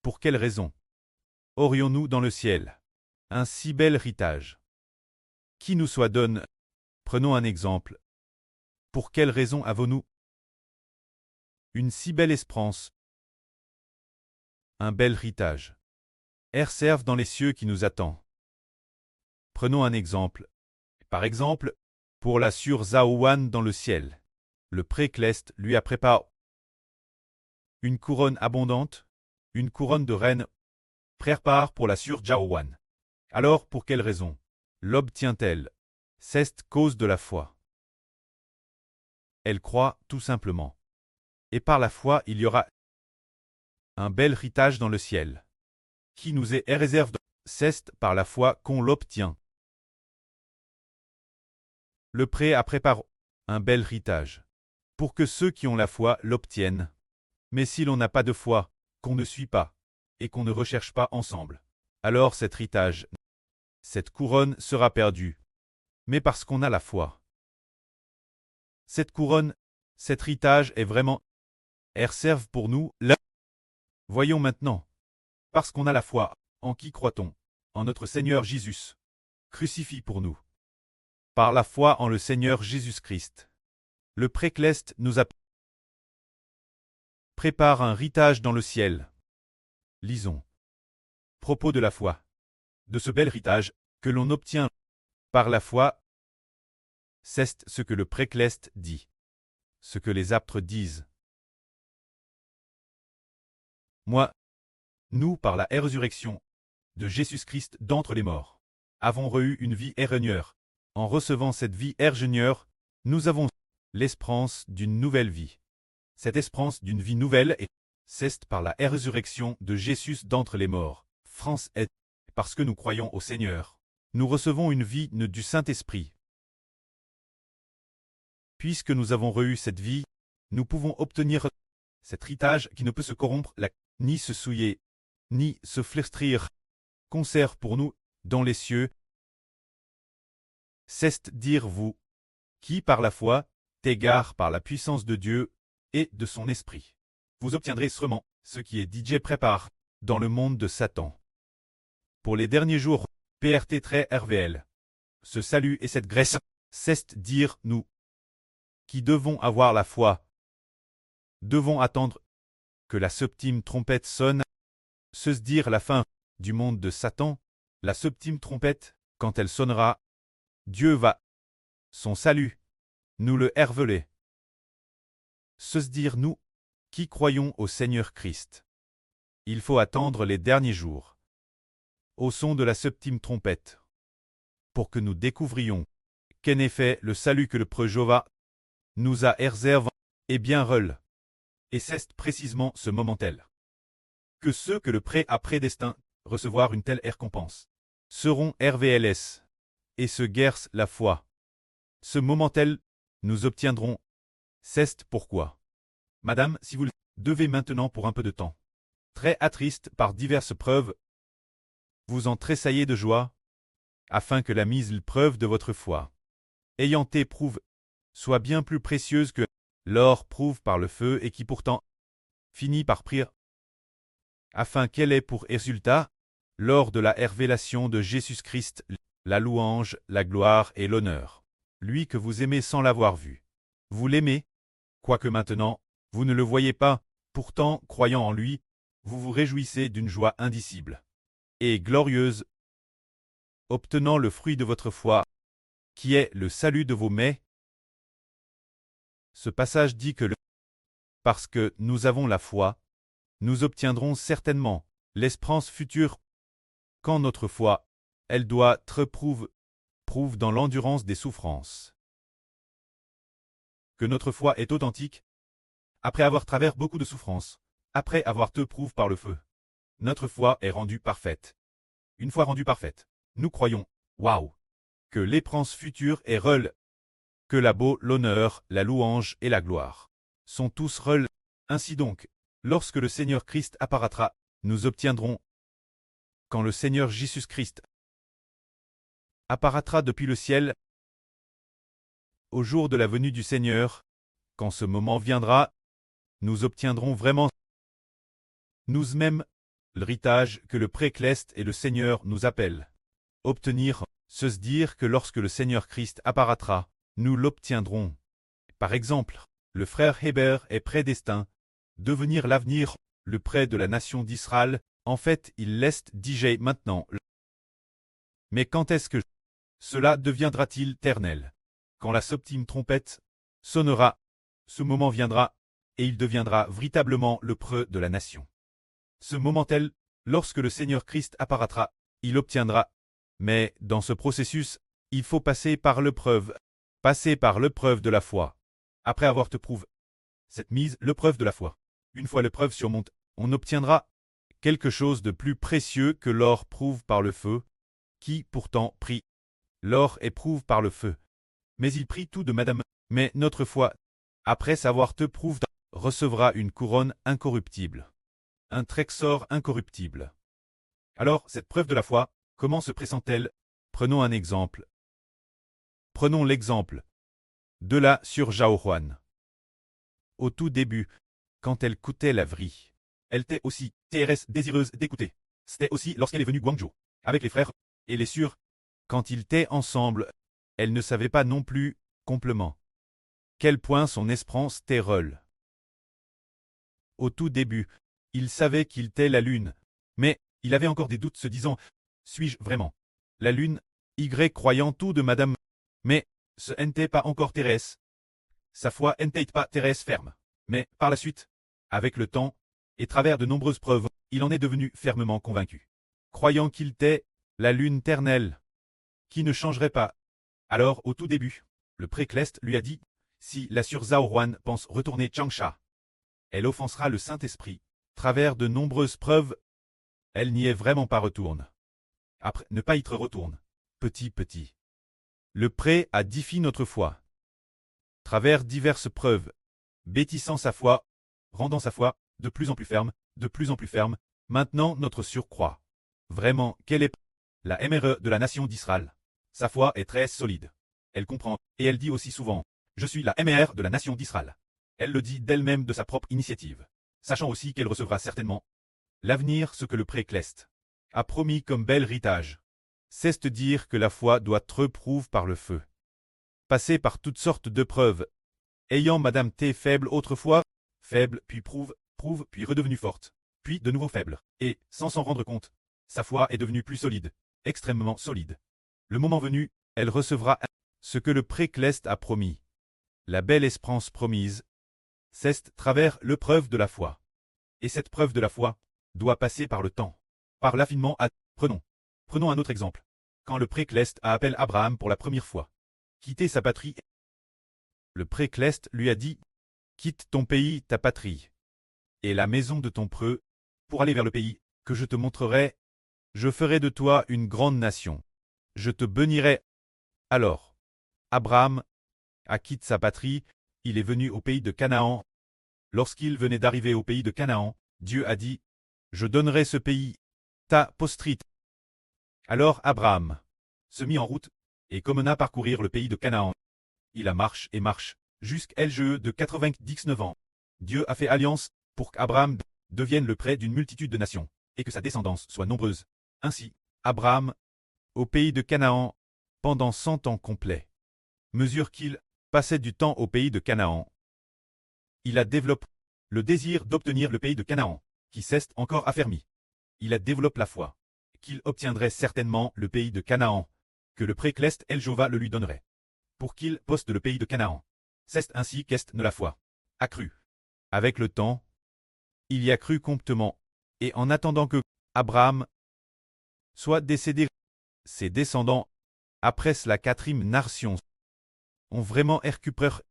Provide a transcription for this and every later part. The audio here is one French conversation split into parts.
Pour quelle raison aurions-nous dans le ciel un si bel héritage qui nous soit donné? Prenons un exemple. Pour quelle raison avons-nous une si belle espérance, un bel héritage réserve dans les cieux qui nous attend? Prenons un exemple. Par exemple, pour la sûre Zaowan dans le ciel, le précleste lui a préparé une couronne abondante, une couronne de reine, prépare pour la sûre Zaowan. Alors pour quelle raison l'obtient-elle? C'est cause de la foi. Elle croit tout simplement. Et par la foi il y aura un bel héritage dans le ciel, qui nous est réservé. C'est par la foi qu'on l'obtient. Le prêt a préparé un bel héritage, pour que ceux qui ont la foi l'obtiennent. Mais si l'on n'a pas de foi, qu'on ne suit pas, et qu'on ne recherche pas ensemble, alors cet héritage, cette couronne sera perdue. Mais parce qu'on a la foi, cette couronne, cet héritage est vraiment réservé pour nous là. Voyons maintenant. Parce qu'on a la foi, en qui croit-on? En notre Seigneur Jésus, crucifié pour nous. Par la foi en le Seigneur Jésus-Christ, le précleste nous a prépare un héritage dans le ciel. Lisons. Propos de la foi. De ce bel héritage, que l'on obtient par la foi, c'est ce que le précleste dit. Ce que les apôtres disent. Moi, nous, par la résurrection de Jésus-Christ d'entre les morts, avons reçu une vie éternelle. En recevant cette vie éternelle, nous avons l'espérance d'une nouvelle vie. Cette espérance d'une vie nouvelle est, c'est par la résurrection de Jésus d'entre les morts. France est, parce que nous croyons au Seigneur. Nous recevons une vie du Saint-Esprit. Puisque nous avons reçu cette vie, nous pouvons obtenir cet héritage qui ne peut se corrompre, ni se souiller, ni se flétrir, conserve pour nous, dans les cieux. C'est dire vous, qui par la foi, t'égare par la puissance de Dieu et de son esprit. Vous obtiendrez seulement ce qui est DJ prépare dans le monde de Satan. Pour les derniers jours, PRT très RVL. Ce salut et cette grâce, c'est dire nous, qui devons avoir la foi, devons attendre que la septième trompette sonne, se dire la fin du monde de Satan, la septième trompette, quand elle sonnera, Dieu va, son salut, nous le révéler. Se dire nous, qui croyons au Seigneur Christ. Il faut attendre les derniers jours, au son de la septième trompette, pour que nous découvrions qu'en effet le salut que le preux Jéhovah nous a réservé est bien reul. Et c'est précisément ce moment-tel que ceux que le prêt a prédestin recevoir une telle récompense seront RVLS et se guercent la foi. Ce moment-tel, nous obtiendrons. C'est pourquoi, Madame, si vous le devez maintenant pour un peu de temps, très attriste par diverses preuves, vous en tressaillez de joie, afin que la mise preuve de votre foi, ayant été prouve, soit bien plus précieuse que l'or prouve par le feu et qui pourtant finit par prier, afin qu'elle ait pour résultat, lors de la révélation de Jésus-Christ, la louange, la gloire et l'honneur. Lui que vous aimez sans l'avoir vu. Vous l'aimez, quoique maintenant, vous ne le voyez pas, pourtant, croyant en lui, vous vous réjouissez d'une joie indicible et glorieuse, obtenant le fruit de votre foi, qui est le salut de vos mets. Ce passage dit que parce que nous avons la foi, nous obtiendrons certainement l'espérance future, quand notre foi, elle doit être prouve dans l'endurance des souffrances. Que notre foi est authentique, après avoir traversé beaucoup de souffrances, après avoir te prouve par le feu. Notre foi est rendue parfaite. Une fois rendue parfaite, nous croyons, waouh, que l'espérance future est reule, que la beau, l'honneur, la louange et la gloire sont tous reuls. Ainsi donc, lorsque le Seigneur Christ apparaîtra, nous obtiendrons, quand le Seigneur Jésus-Christ apparaîtra depuis le ciel, au jour de la venue du Seigneur, quand ce moment viendra, nous obtiendrons vraiment nous-mêmes l'héritage que le précleste et le Seigneur nous appellent. Obtenir, se dire que lorsque le Seigneur Christ apparaîtra, nous l'obtiendrons. Par exemple, le frère Hébert est prédestin, devenir l'avenir, le prêt de la nation d'Israël, en fait il laisse DJ maintenant. Mais quand est-ce que cela deviendra-t-il éternel? Quand la septième trompette sonnera, ce moment viendra, et il deviendra véritablement le prêt de la nation. Ce moment tel, lorsque le Seigneur Christ apparaîtra, il obtiendra. Mais dans ce processus, il faut passer par l'épreuve de la foi. Après avoir te prouvé cette mise, l'épreuve de la foi. Une fois l'épreuve surmonte, on obtiendra quelque chose de plus précieux que l'or prouve par le feu, qui pourtant prie. L'or éprouve par le feu. Mais il prie tout de madame. Mais notre foi, après savoir te prouve, recevra une couronne incorruptible. Un trésor incorruptible. Alors, cette preuve de la foi, comment se présente-t-elle? Prenons un exemple. Prenons l'exemple de la sur Jaohuan. Au tout début, quand elle coûtait la vie, elle était aussi TRS désireuse d'écouter. C'était aussi lorsqu'elle est venue Guangzhou, avec les frères et les sœurs. Quand ils étaient ensemble, elle ne savait pas non plus, complément, quel point son espérance était rôle. Au tout début, il savait qu'il était la lune, mais il avait encore des doutes se disant, suis-je vraiment la lune, Y croyant tout de madame, mais ce n'était pas encore Thérèse. Sa foi n'était pas Thérèse ferme. Mais, par la suite, avec le temps, et travers de nombreuses preuves, il en est devenu fermement convaincu. Croyant qu'il était la lune éternelle, qui ne changerait pas. Alors, au tout début, le précleste lui a dit, si la sœur Zhaohuan pense retourner Changsha, elle offensera le Saint-Esprit. Travers de nombreuses preuves, elle n'y est vraiment pas retourne. Après, ne pas y retourne. Petit. Le pré a défié notre foi. Travers diverses preuves, bêtissant sa foi, rendant sa foi de plus en plus ferme, maintenant notre surcroît. Vraiment, quelle est la MRE de la nation d'Israël? Sa foi est très solide. Elle comprend, et elle dit aussi souvent, je suis la MR de la nation d'Israël. Elle le dit d'elle-même de sa propre initiative, sachant aussi qu'elle recevra certainement l'avenir ce que le précleste a promis comme bel héritage. C'est dire que la foi doit être prouve par le feu. Passer par toutes sortes de preuves. Ayant madame T faible autrefois, faible puis prouve, puis redevenue forte, puis de nouveau faible, et, sans s'en rendre compte, sa foi est devenue plus solide, extrêmement solide. Le moment venu, elle recevra ce que le précleste a promis. La belle espérance promise, c'est travers l'épreuve de la foi. Et cette preuve de la foi doit passer par le temps, par l'affinement à... Prenons un autre exemple. Quand le précleste a appelé Abraham pour la première fois, quitter sa patrie, le précleste lui a dit, quitte ton pays, ta patrie, et la maison de ton preux, pour aller vers le pays que je te montrerai, je ferai de toi une grande nation, je te bénirai. Alors, Abraham a quitté sa patrie, il est venu au pays de Canaan. Lorsqu'il venait d'arriver au pays de Canaan, Dieu a dit, je donnerai ce pays, ta postérité. Alors Abraham se mit en route, et commença à parcourir le pays de Canaan. Il a marche, jusqu'à l'âge de 99 ans. Dieu a fait alliance pour qu'Abraham devienne le près d'une multitude de nations, et que sa descendance soit nombreuse. Ainsi, Abraham, au pays de Canaan, pendant 100 ans complets, mesure qu'il passait du temps au pays de Canaan, il a développé le désir d'obtenir le pays de Canaan, qui s'est encore affermi. Il a développé la foi, qu'il obtiendrait certainement le pays de Canaan, que le précleste El-Jova le lui donnerait, pour qu'il poste le pays de Canaan. C'est ainsi qu'est la foi accrue. Avec le temps, il y a cru comptement, et en attendant que Abraham soit décédé, ses descendants, après la quatrième nation, ont vraiment récupéré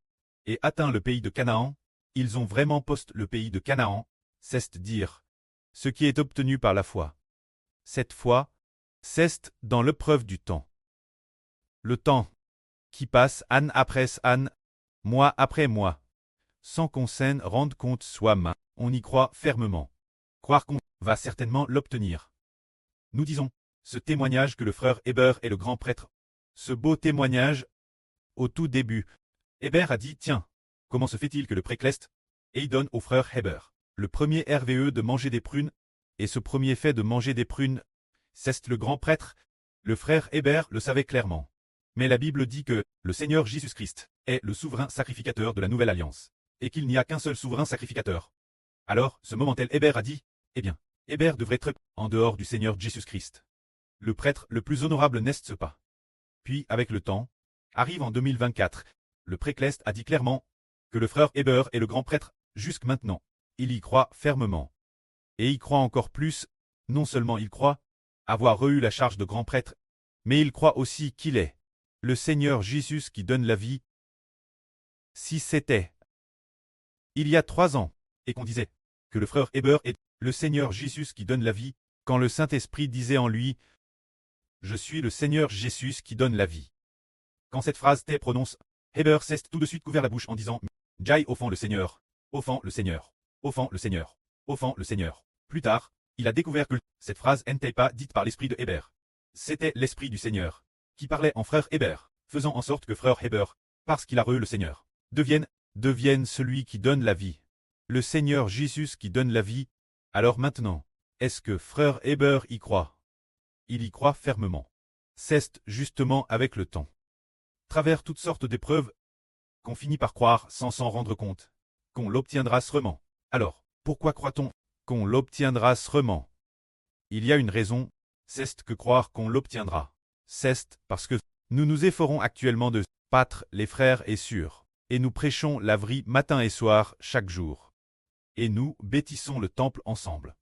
et atteint le pays de Canaan. Ils ont vraiment posté le pays de Canaan, c'est dire ce qui est obtenu par la foi. Cette foi, c'est dans l'épreuve du temps. Le temps qui passe an après an, mois après mois, sans qu'on s'en rende compte soi-même, on y croit fermement. Croire qu'on va certainement l'obtenir. Nous disons, ce témoignage que le frère Hébert est le grand prêtre, ce beau témoignage, au tout début, Hébert a dit, tiens, comment se fait-il que le précleste, et il donne au frère Hébert, le premier RVE de manger des prunes, et ce premier fait de manger des prunes, c'est le grand prêtre, le frère Hébert le savait clairement. Mais la Bible dit que le Seigneur Jésus-Christ est le souverain sacrificateur de la nouvelle alliance, et qu'il n'y a qu'un seul souverain sacrificateur. Alors, ce moment-tel Hébert a dit, eh bien, Hébert devrait être en dehors du Seigneur Jésus-Christ. Le prêtre le plus honorable n'est-ce pas? Puis, avec le temps, arrive en 2024, le précleste a dit clairement que le frère Hébert est le grand prêtre, jusque maintenant. Il y croit fermement. Et il croit encore plus, non seulement il croit avoir eu la charge de grand prêtre, mais il croit aussi qu'il est le Seigneur Jésus qui donne la vie. Si c'était il y a 3 ans, et qu'on disait que le frère Hébert est le Seigneur Jésus qui donne la vie, quand le Saint-Esprit disait en lui « Je suis le Seigneur Jésus qui donne la vie ». Quand cette phrase t'est prononce, Hébert s'est tout de suite couvert la bouche en disant « Jai offend le Seigneur, offend le Seigneur, offend le Seigneur, offend le Seigneur ». Plus tard, il a découvert que cette phrase n'était pas dite par l'esprit de Hébert. C'était l'esprit du Seigneur, qui parlait en frère Hébert, faisant en sorte que frère Hébert, parce qu'il a reçu le Seigneur, devienne celui qui donne la vie. Le Seigneur Jésus qui donne la vie. Alors maintenant, est-ce que frère Hébert y croit? Il y croit fermement. C'est justement avec le temps, travers toutes sortes d'épreuves, qu'on finit par croire sans s'en rendre compte, qu'on l'obtiendra sûrement. Alors, pourquoi croit-on qu'on l'obtiendra sûrement? Il y a une raison, c'est que croire qu'on l'obtiendra. C'est parce que nous nous efforons actuellement de battre les frères et sœurs, et nous prêchons la vraie matin et soir chaque jour. Et nous bâtissons le temple ensemble.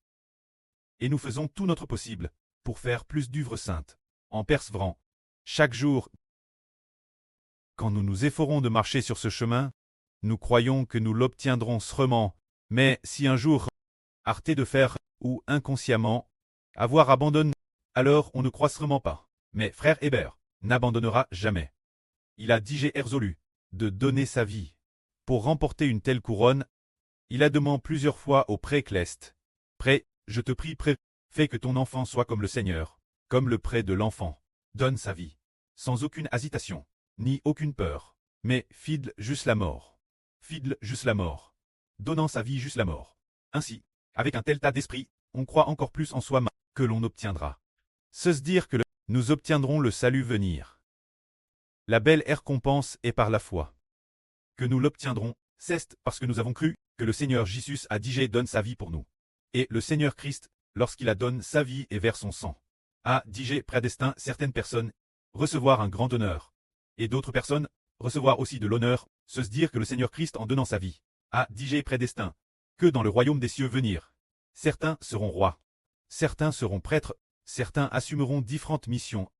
Et nous faisons tout notre possible pour faire plus d'œuvres saintes, en persévérant chaque jour. Quand nous nous efforons de marcher sur ce chemin, nous croyons que nous l'obtiendrons sûrement, mais si un jour, arrêté de faire, ou inconsciemment, avoir abandonné, alors on ne croit sûrement pas. Mais frère Hébert n'abandonnera jamais. Il a déjà résolu de donner sa vie pour remporter une telle couronne. Il a demandé plusieurs fois au précleste, « Prêt, je te prie, prêt, fais que ton enfant soit comme le Seigneur, comme le prêt de l'enfant, donne sa vie, sans aucune hésitation, ni aucune peur, mais fidèle jusqu'à la mort. Fidèle jusqu'à la mort, donnant sa vie jusqu'à la mort. Ainsi, avec un tel tas d'esprit, on croit encore plus en soi-même que l'on obtiendra. Se dire que nous obtiendrons le salut venir. La belle récompense est par la foi. Que nous l'obtiendrons, c'est parce que nous avons cru que le Seigneur Jésus a déjà donné sa vie pour nous. Et le Seigneur Christ, lorsqu'il a donné sa vie et vers son sang, a déjà prédestiné certaines personnes recevoir un grand honneur, et d'autres personnes recevoir aussi de l'honneur, se dire que le Seigneur Christ en donnant sa vie, a déjà prédestiné que dans le royaume des cieux venir, certains seront rois, certains seront prêtres, certains assumeront différentes missions.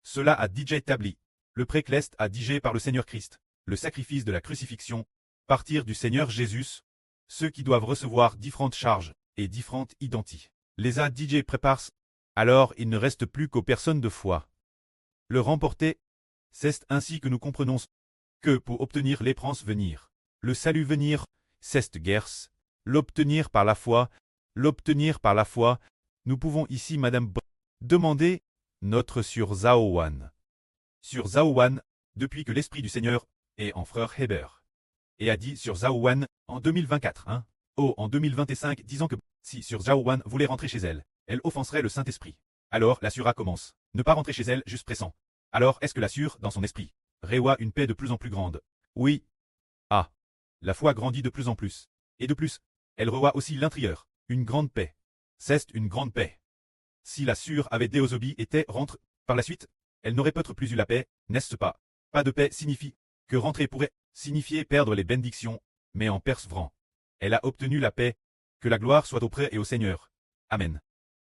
Cela a déjà établi, le précleste a déjà par le Seigneur Christ, le sacrifice de la crucifixion, partir du Seigneur Jésus, ceux qui doivent recevoir différentes charges et différentes identités. Les a DJ préparent, alors il ne reste plus qu'aux personnes de foi. Le remporter, c'est ainsi que nous comprenons que pour obtenir l'espérance venir, le salut venir, c'est guerre, l'obtenir par la foi, nous pouvons ici Madame demander notre sur Zaowan. Sur Zaowan, depuis que l'Esprit du Seigneur est en frère Hébert. Et a dit sur Zaowan en 2024, en 2025, disant que si sur Zaowan voulait rentrer chez elle, elle offenserait le Saint-Esprit. Alors la Sura commence, ne pas rentrer chez elle juste pressant. Alors est-ce que la Sura, dans son esprit, reçoit une paix de plus en plus grande? Oui. Ah. La foi grandit de plus en plus. Et de plus, elle reçoit aussi l'intérieur, une grande paix. C'est une grande paix. Si la Sura avait désobéi et rentre, par la suite, elle n'aurait peut-être plus eu la paix, n'est-ce pas? Pas de paix signifie que rentrer pourrait signifier perdre les bénédictions, mais en persévérant, elle a obtenu la paix. Que la gloire soit auprès et au Seigneur. Amen.